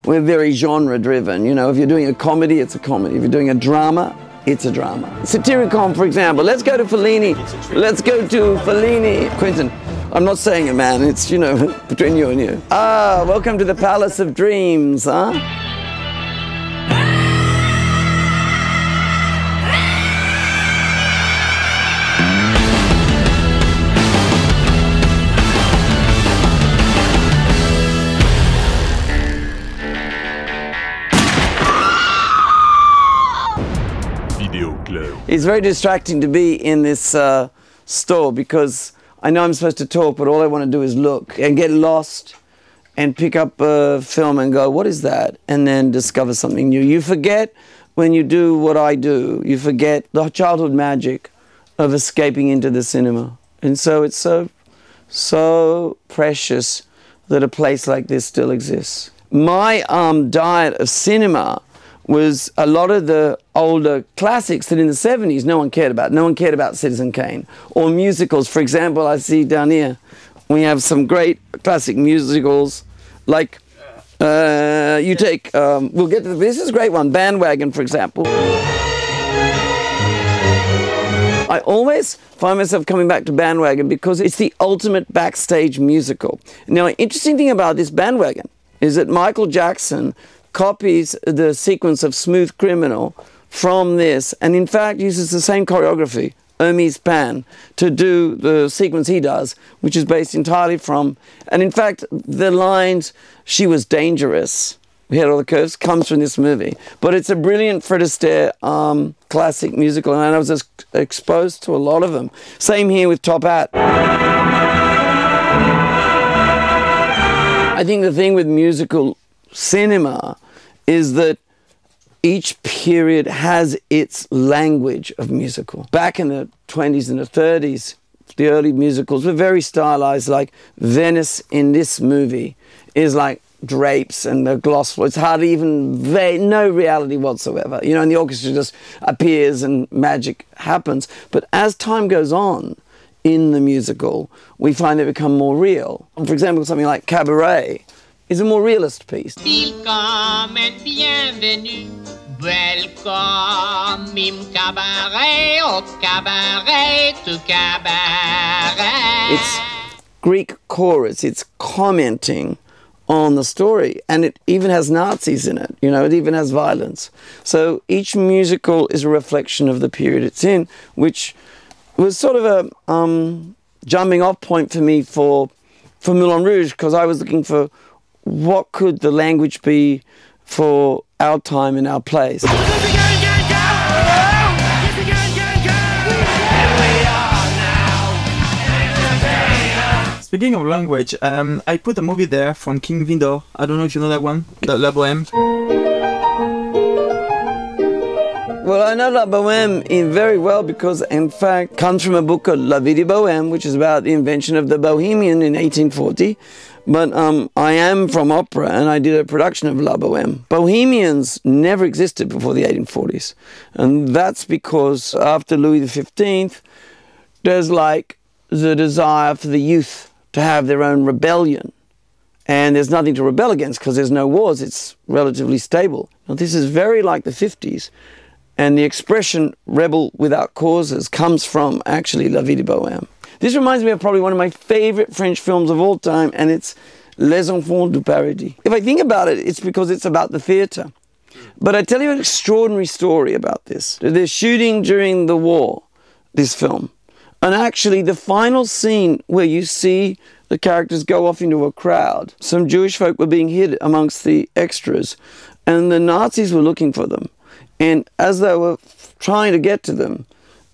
We're very genre-driven. You know, if you're doing a comedy, it's a comedy. If you're doing a drama, it's a drama. Satyricon, for example. Let's go to Fellini. Let's go to Fellini. Quentin, I'm not saying it, man. It's, you know, between you and you. Ah, welcome to the Palace of Dreams, huh? Vidéo Club. It's very distracting to be in this store because I know I'm supposed to talk, but all I want to do is look and get lost and pick up a film and go, what is that? And then discover something new. You forget when you do what I do, you forget the childhood magic of escaping into the cinema. And so it's so precious that a place like this still exists. My diet of cinema was a lot of the older classics that in the 70s no one cared about. No one cared about Citizen Kane. Or musicals. For example, I see down here, we have some great classic musicals, like, you take, we'll get to this is a great one, Bandwagon, for example. I always find myself coming back to Bandwagon because it's the ultimate backstage musical. Now, an interesting thing about this Bandwagon is that Michael Jackson copies the sequence of Smooth Criminal from this, and in fact uses the same choreography, Hermes Pan, to do the sequence he does, which is based entirely from, and in fact the lines, she was dangerous, we had all the curves, comes from this movie. But it's a brilliant Fred Astaire classic musical, and I was just exposed to a lot of them. Same here with Top Hat. I think the thing with musical cinema is that each period has its language of musical. Back in the 20s and the 30s, the early musicals were very stylized, like Venice in this movie is like drapes and the gloss floor. It's hardly even, no reality whatsoever. You know, and the orchestra just appears and magic happens. But as time goes on in the musical, we find it become more real. For example, something like Cabaret is a more realist piece. Welcome and bienvenue. Welcome im cabaret, au cabaret, to cabaret. It's Greek chorus, it's commenting on the story, and it even has Nazis in it, you know, it even has violence. So each musical is a reflection of the period it's in, which was sort of a jumping off point for me for Moulin Rouge, because I was looking for what could the language be for our time and our place. Speaking of language, I put a movie there from King Vidor. I don't know if you know that one, La Bohème. Well, I know La Bohème very well because, in fact, it comes from a book called La Vie de Bohème, which is about the invention of the Bohemian in 1840. But I am from opera, and I did a production of La Bohème. Bohemians never existed before the 1840s. And that's because after Louis XV, there's like the desire for the youth to have their own rebellion. And there's nothing to rebel against because there's no wars. It's relatively stable. Now, this is very like the 50s. And the expression rebel without causes comes from actually La Vie de Bohème. This reminds me of probably one of my favorite French films of all time, and it's Les Enfants du Paradis. If I think about it, it's because it's about the theatre. But I tell you an extraordinary story about this. They're shooting during the war, this film. And actually, the final scene where you see the characters go off into a crowd, some Jewish folk were being hid amongst the extras, and the Nazis were looking for them. And as they were trying to get to them,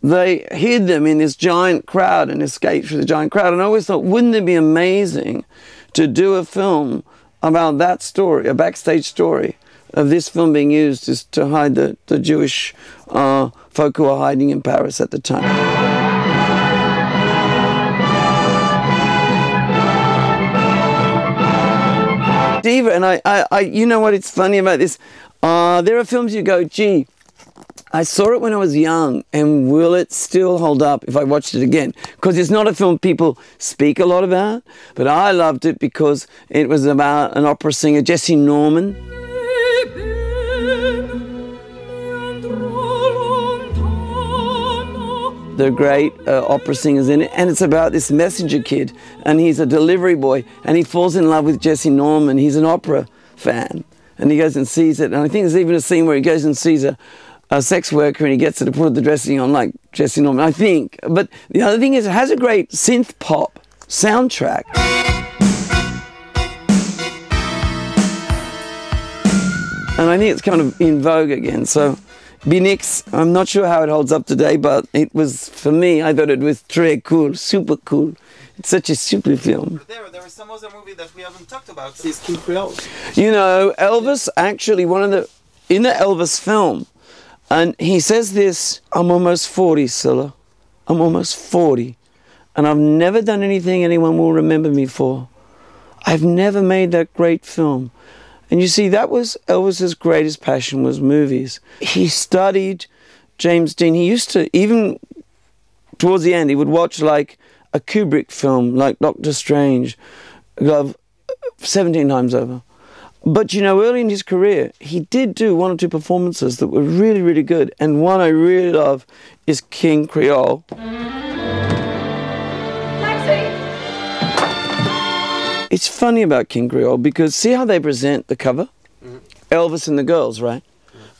they hid them in this giant crowd and escaped through the giant crowd. And I always thought, wouldn't it be amazing to do a film about that story, a backstage story of this film being used just to hide the Jewish folk who are hiding in Paris at the time. Diva, and you know what, it's funny about this? There are films you go, gee, I saw it when I was young, and will it still hold up if I watched it again? Because it's not a film people speak a lot about, but I loved it because it was about an opera singer, Jesse Norman. The great opera singers in it, and it's about this messenger kid, and he's a delivery boy, and he falls in love with Jesse Norman. He's an opera fan, and he goes and sees it, and I think there's even a scene where he goes and sees a sex worker, and he gets her to put the dressing on like Jesse Norman, I think. But the other thing is, it has a great synth pop soundtrack. And I think it's kind of in vogue again, so Binix, I'm not sure how it holds up today, but it was, for me, I thought it was très cool, super cool. It's such a super film. There is some other movie that we haven't talked about. It's King Creole. You know, Elvis, actually, in the Elvis film, and he says this, I'm almost 40, Scylla. I'm almost 40. And I've never done anything anyone will remember me for. I've never made that great film. And you see, that was Elvis's greatest passion, was movies. He studied James Dean. He used to, even towards the end, he would watch like a Kubrick film, like Doctor Strange, 17 times over. But you know, early in his career, he did do one or two performances that were really, really good. And one I really love is King Creole. It's funny about King Creole because see how they present the cover? Elvis and the girls, right?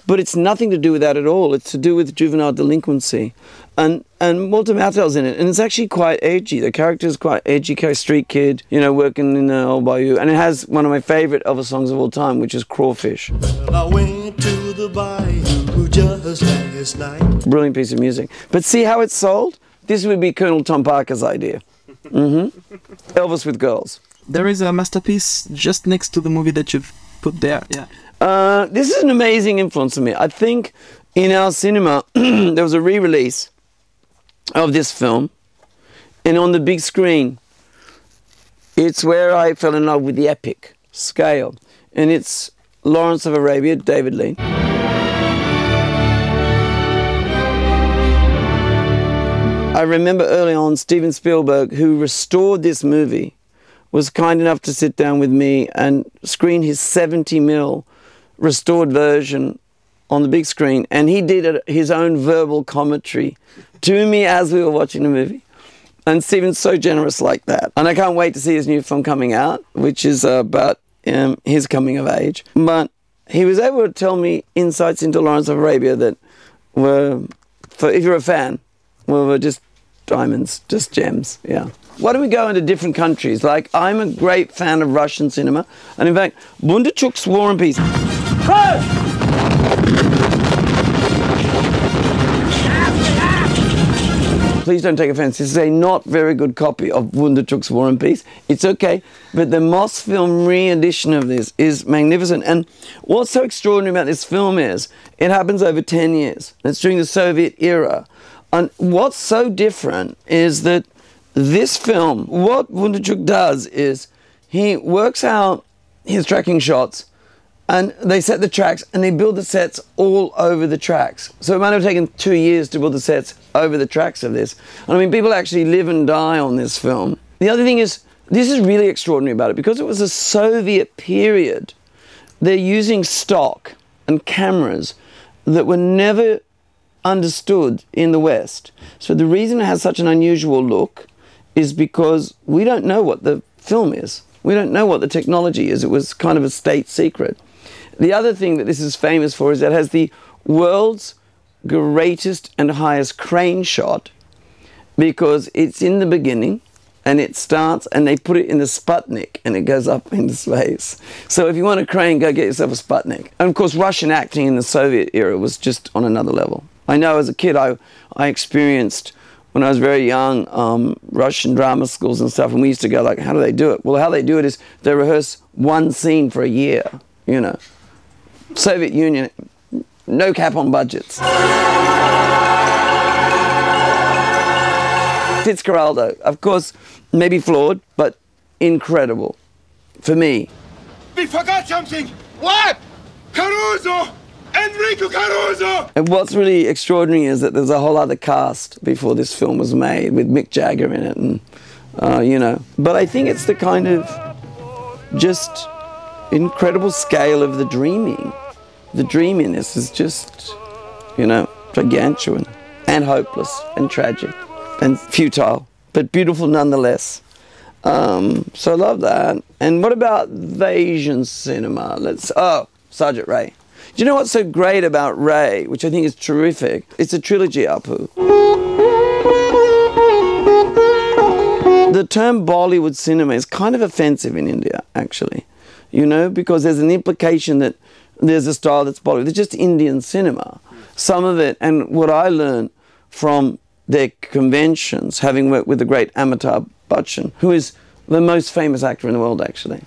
But it's nothing to do with that at all. It's to do with juvenile delinquency. And Walter Matthau's in it. And it's actually quite edgy. The character's quite edgy, kind of street kid, you know, working in the old bayou. And it has one of my favourite Elvis songs of all time, which is Crawfish. Well, I went to the bayou just last night. Brilliant piece of music. But see how it's sold? This would be Colonel Tom Parker's idea. Elvis with girls. There is a masterpiece just next to the movie that you've put there. Yeah. This is an amazing influence on me. I think in our cinema there was a re-release of this film, and on the big screen it's where I fell in love with the epic scale, and it's Lawrence of Arabia, David Lean. I remember early on Steven Spielberg, who restored this movie, was kind enough to sit down with me and screen his 70mm restored version on the big screen, and he did his own verbal commentary to me as we were watching the movie. And Steven's so generous like that. And I can't wait to see his new film coming out, which is about his coming of age. But he was able to tell me insights into Lawrence of Arabia that were, if you're a fan, were just diamonds, just gems, yeah. Why don't we go into different countries? Like, I'm a great fan of Russian cinema. And in fact, Bondarchuk's War and Peace. Please don't take offense. This is a not very good copy of Bondarchuk's War and Peace. It's okay. But the Mosfilm re-edition of this is magnificent. And what's so extraordinary about this film is it happens over 10 years. It's during the Soviet era. And what's so different is that this film, what Bondarchuk does is he works out his tracking shots, and they set the tracks and they build the sets all over the tracks. So it might have taken 2 years to build the sets over the tracks of this. And I mean, people actually live and die on this film. The other thing is, this is really extraordinary about it, because it was a Soviet period. They're using stock and cameras that were never understood in the West. So the reason it has such an unusual look is because we don't know what the film is. We don't know what the technology is. It was kind of a state secret. The other thing that this is famous for is that it has the world's greatest and highest crane shot, because it's in the beginning and it starts and they put it in the Sputnik and it goes up into space. So if you want a crane, go get yourself a Sputnik. And of course, Russian acting in the Soviet era was just on another level. I know as a kid I experienced, when I was very young, Russian drama schools and stuff, and we used to go like, how do they do it? Well, how they do it is they rehearse one scene for a year, you know. Soviet Union, no cap on budgets. Fitzcarraldo, of course, maybe flawed, but incredible. For me. We forgot something! What? Caruso! Enrico Caruso! And what's really extraordinary is that there's a whole other cast before this film was made, with Mick Jagger in it, and, you know. But I think it's the kind of just incredible scale of the dreaming the dream in this is just, you know, gargantuan and hopeless and tragic and futile, but beautiful nonetheless. So I love that. And what about the Asian cinema? Sergeant Ray. Do you know what's so great about Ray, which I think is terrific? It's a trilogy, Apu. The term Bollywood cinema is kind of offensive in India, actually. You know, because there's an implication that there's a style that's Bollywood. It's just Indian cinema. Some of it, and what I learned from their conventions, having worked with the great Amitabh Bachchan, who is the most famous actor in the world, actually.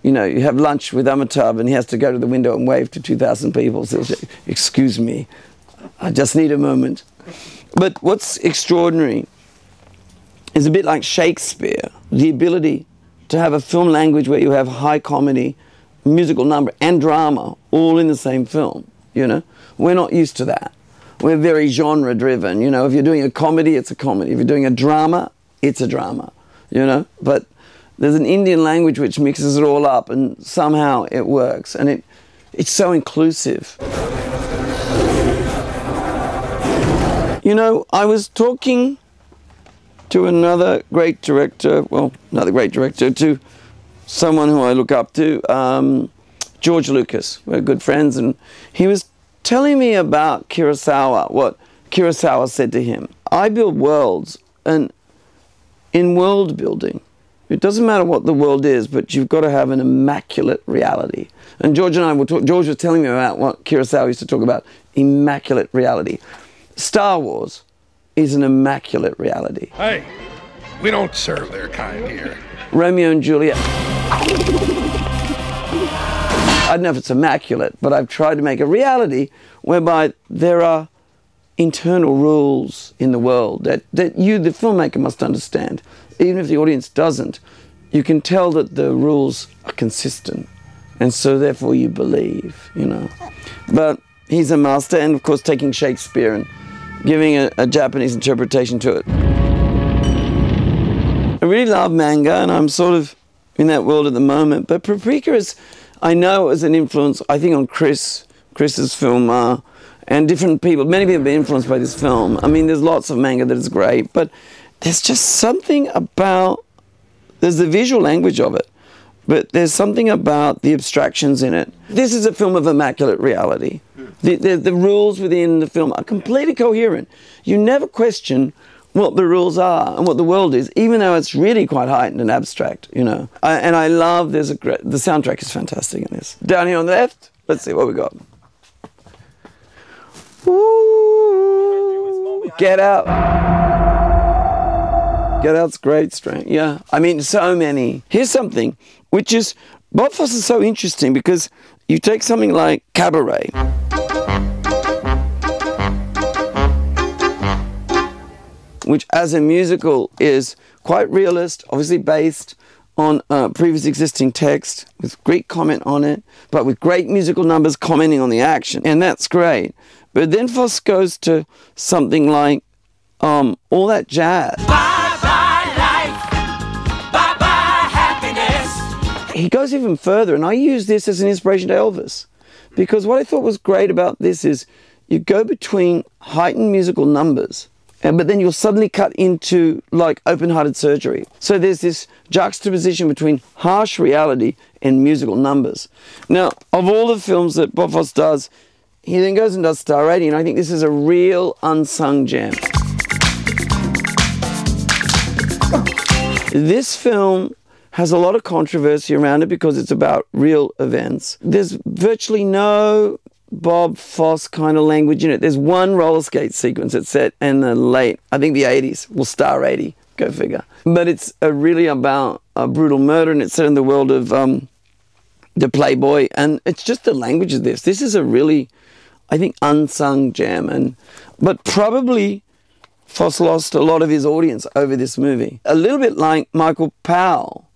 You know, you have lunch with Amitabh and he has to go to the window and wave to 2,000 people. So, excuse me, I just need a moment. But what's extraordinary is a bit like Shakespeare, the ability to have a film language where you have high comedy, musical number, and drama all in the same film, you know? We're not used to that. We're very genre-driven, you know? If you're doing a comedy, it's a comedy. If you're doing a drama, it's a drama, you know? But there's an Indian language which mixes it all up, and somehow it works, and it's so inclusive. You know, I was talking to another great director, to someone who I look up to, George Lucas. We're good friends, and he was telling me about Kurosawa, what Kurosawa said to him. I build worlds, and in world building, it doesn't matter what the world is, but you've got to have an immaculate reality. And George and I were George was telling me about what Kurosawa used to talk about, immaculate reality. Star Wars is an immaculate reality. Hey, we don't serve their kind here. Romeo and Juliet. I don't know if it's immaculate, but I've tried to make a reality whereby there are internal rules in the world that you, the filmmaker, must understand. Even if the audience doesn't, you can tell that the rules are consistent. And so therefore you believe, you know. But he's a master, and of course taking Shakespeare and giving a Japanese interpretation to it. I really love manga, and I'm sort of in that world at the moment. But Paprika is, I know, as an influence, I think, on Chris's film, and different people. Many people have been influenced by this film. I mean, there's lots of manga that is great, but there's just something about, there's the visual language of it, but there's something about the abstractions in it. This is a film of immaculate reality. The rules within the film are completely coherent. You never question what the rules are and what the world is, even though it's really quite heightened and abstract, you know. And I love, the soundtrack is fantastic in this. Down here on the left, let's see what we got. Ooh, Get Out. Get Out's great, strange. Yeah, I mean, so many. Here's something, which is, Bob Fosse is so interesting because you take something like Cabaret. Which as a musical is quite realist, obviously based on previous existing text, with Greek comment on it, but with great musical numbers commenting on the action, and that's great. But then Fosse goes to something like All That Jazz. Bye-bye life, bye-bye happiness. He goes even further, and I use this as an inspiration to Elvis, because what I thought was great about this is you go between heightened musical numbers, but then you'll suddenly cut into like open-hearted surgery. So there's this juxtaposition between harsh reality and musical numbers. Now, of all the films that Bob Fosse does, he then goes and does Star 80, and I think this is a real unsung gem. This film has a lot of controversy around it because it's about real events. There's virtually no Bob Fosse kind of language in it. There's one roller skate sequence that's set in the late, I think the 80s, well, Star 80, go figure. But it's really about a brutal murder, and it's set in the world of the Playboy, and it's just the language of this. This is a really, I think, unsung gem, but probably Fosse lost a lot of his audience over this movie. A little bit like Michael Powell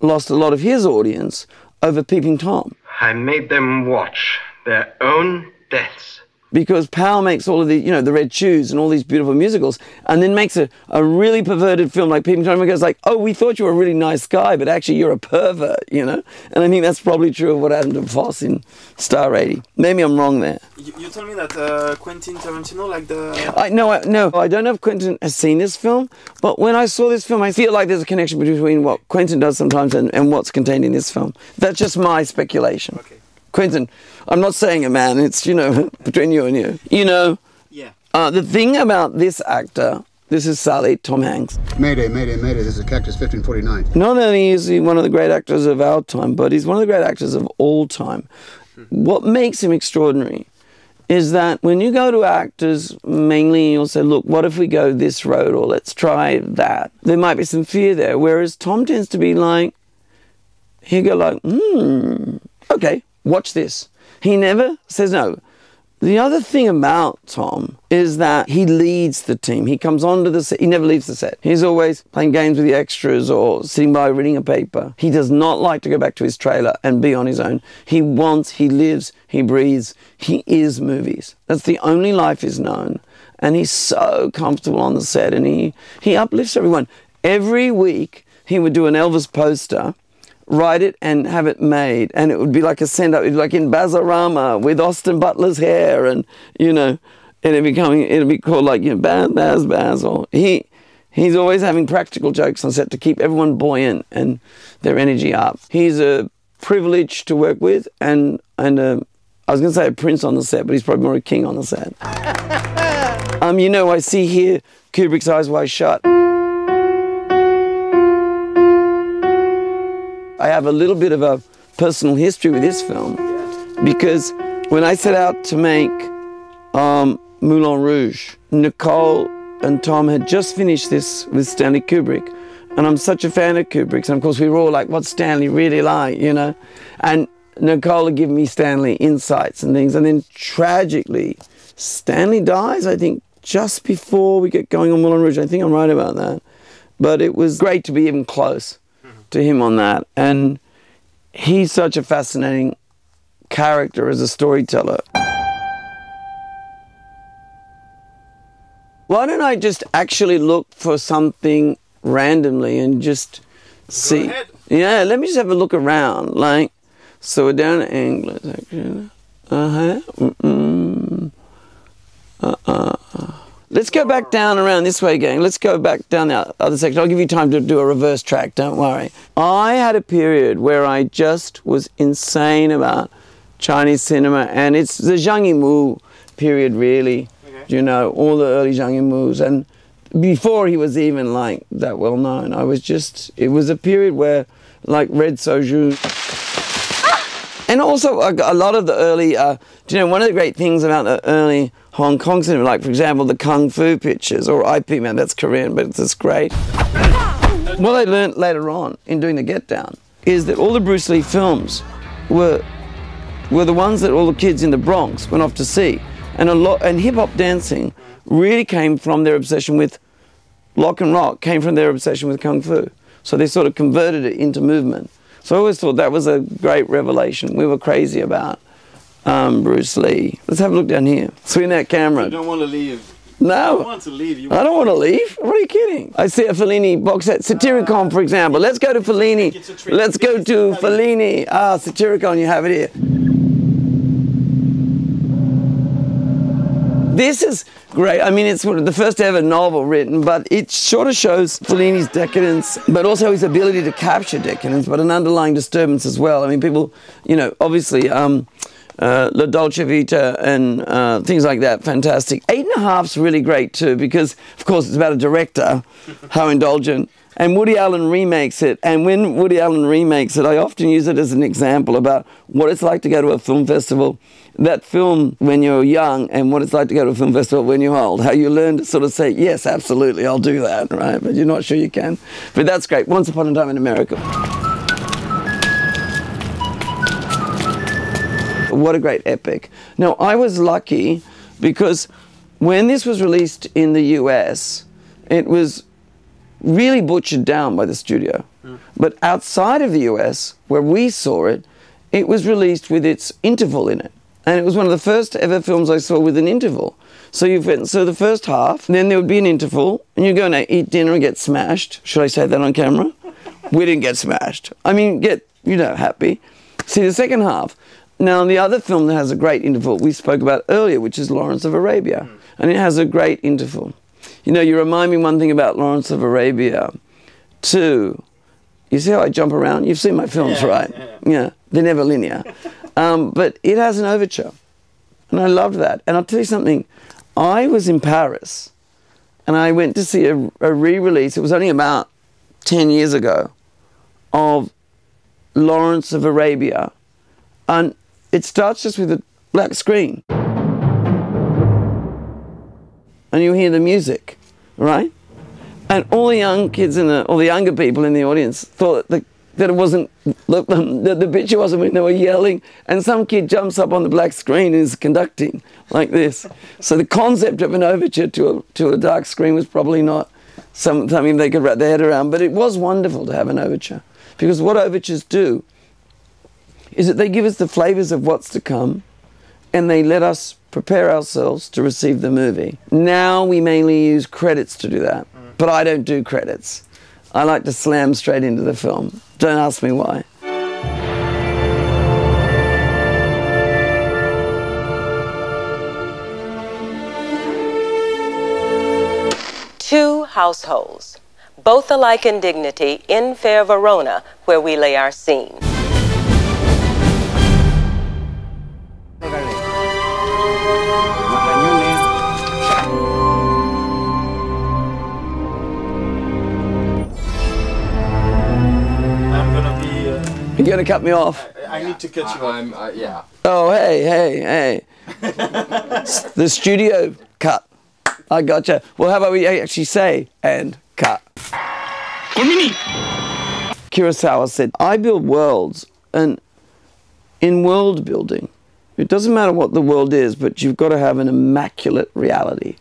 lost a lot of his audience over Peeping Tom. I made them watch their own deaths because Powell makes all of the, you know, the Red Shoes and all these beautiful musicals, and then makes a really perverted film like People Time goes like, oh, we thought you were a really nice guy, but actually you're a pervert, you know? And I think that's probably true of what happened to Foss in Star 80. Maybe I'm wrong there. You told me that Quentin Tarantino liked the... No, I don't know if Quentin has seen this film, but when I saw this film, I feel like there's a connection between what Quentin does sometimes and what's contained in this film. That's just my speculation. Okay. Quentin, I'm not saying it, man. It's, you know, between you and you. You know, yeah. The thing about this actor, this is Sully, Tom Hanks. Mayday, mayday, mayday, this is Cactus 1549. Not only is he one of the great actors of our time, but he's one of the great actors of all time. What makes him extraordinary is that when you go to actors, mainly you'll say, look, what if we go this road, or let's try that? There might be some fear there, whereas Tom tends to be like, he'll go like, okay, watch this. He never says no. The other thing about Tom is that he leads the team. He comes onto the set. He never leaves the set. He's always playing games with the extras or sitting by reading a paper. He does not like to go back to his trailer and be on his own. He lives, he breathes, he is movies. That's the only life he's known. And he's so comfortable on the set, and he uplifts everyone. Every week he would do an Elvis poster, write it and have it made, and it would be like a send-up, like in Baz Luhrmann with Austin Butler's hair, and, you know, and it'd be called like, you know, Baz, or he's always having practical jokes on set to keep everyone buoyant and their energy up. He's a privilege to work with, and I was going to say a prince on the set, but he's probably more a king on the set. You know, I see here Kubrick's Eyes Wide Shut. I have a little bit of a personal history with this film, because when I set out to make Moulin Rouge, Nicole and Tom had just finished this with Stanley Kubrick, and I'm such a fan of Kubrick's, and of course we were all like, what's Stanley really like, you know? And Nicole had given me Stanley insights and things, and then tragically, Stanley dies, I think, just before we get going on Moulin Rouge. I think I'm right about that. But it was great to be even close to him on that, and he's such a fascinating character as a storyteller. Why don't I just actually look for something randomly and just see? Yeah, let me just have a look around. Like, so we're down in England, actually. Let's go back down around this way, gang. Let's go back down the other section. I'll give you time to do a reverse track, don't worry. I had a period where I just was insane about Chinese cinema, and it's the Zhang Yimou period, really. Okay. You know, all the early Zhang Yimous, and before he was even like that well known. It was a period where, like, Red Soju. And also a lot of the early, do you know, one of the great things about the early Hong Kong cinema, like, for example, the Kung Fu pictures, or IP Man, that's Korean, but it's just great. What I learned later on in doing the Get Down is that all the Bruce Lee films were the ones that all the kids in the Bronx went off to see. And hip-hop dancing really came from their obsession with lock and rock, came from their obsession with Kung Fu. So they sort of converted it into movement. So I always thought that was a great revelation. We were crazy about Bruce Lee. Let's have a look down here. Swing that camera. You don't want to leave. No. You want to leave. I don't want to leave. What are you kidding? I see a Fellini box set. Satyricon, for example. Let's go to Fellini. Let's go to Fellini. Ah, Satyricon, you have it here. This is great. I mean, it's the first ever novel written, but it sort of shows Fellini's decadence, but also his ability to capture decadence, but an underlying disturbance as well. I mean, people, you know, obviously, La Dolce Vita and things like that, fantastic. 8½'s really great too, because, of course, it's about a director, how indulgent. And Woody Allen remakes it, and when Woody Allen remakes it, I often use it as an example about what it's like to go to a film festival. That film when you're young, and what it's like to go to a film festival when you're old. How you learn to sort of say, yes, absolutely, I'll do that, right? But you're not sure you can. But that's great. Once Upon a Time in America. What a great epic. Now, I was lucky because when this was released in the US, it was really butchered down by the studio. But outside of the US, where we saw it, it was released with its interval in it. And it was one of the first ever films I saw with an interval. So the first half, and then there would be an interval, and you're going to eat dinner and get smashed. Should I say that on camera? We didn't get smashed. I mean, get, happy. See the second half. Now, the other film that has a great interval we spoke about earlier, which is Lawrence of Arabia. And it has a great interval. You remind me one thing about Lawrence of Arabia. Two, you see how I jump around? You've seen my films, right? Yeah, they're never linear. But it has an overture. And I loved that. And I'll tell you something. I was in Paris, and I went to see a re-release. It was only about 10 years ago, of Lawrence of Arabia. And it starts just with a black screen. And you hear the music, right? And all the young kids all the younger people in the audience thought that it wasn't, that the picture wasn't when they were yelling, and some kid jumps up on the black screen and is conducting like this. So the concept of an overture to a dark screen was probably not something they could wrap their head around, but it was wonderful to have an overture. Because what overtures do is that they give us the flavours of what's to come, and they let us prepare ourselves to receive the movie. Now we mainly use credits to do that, but I don't do credits. I like to slam straight into the film. Don't ask me why. Two households, both alike in dignity, in fair Verona, where we lay our scene. You're going to cut me off? I need to cut you off. Yeah. Oh, hey. The studio cut. I gotcha. Well, how about we actually say, and cut. Konbini! Kurosawa said, I build worlds, and in world building, it doesn't matter what the world is, but you've got to have an immaculate reality.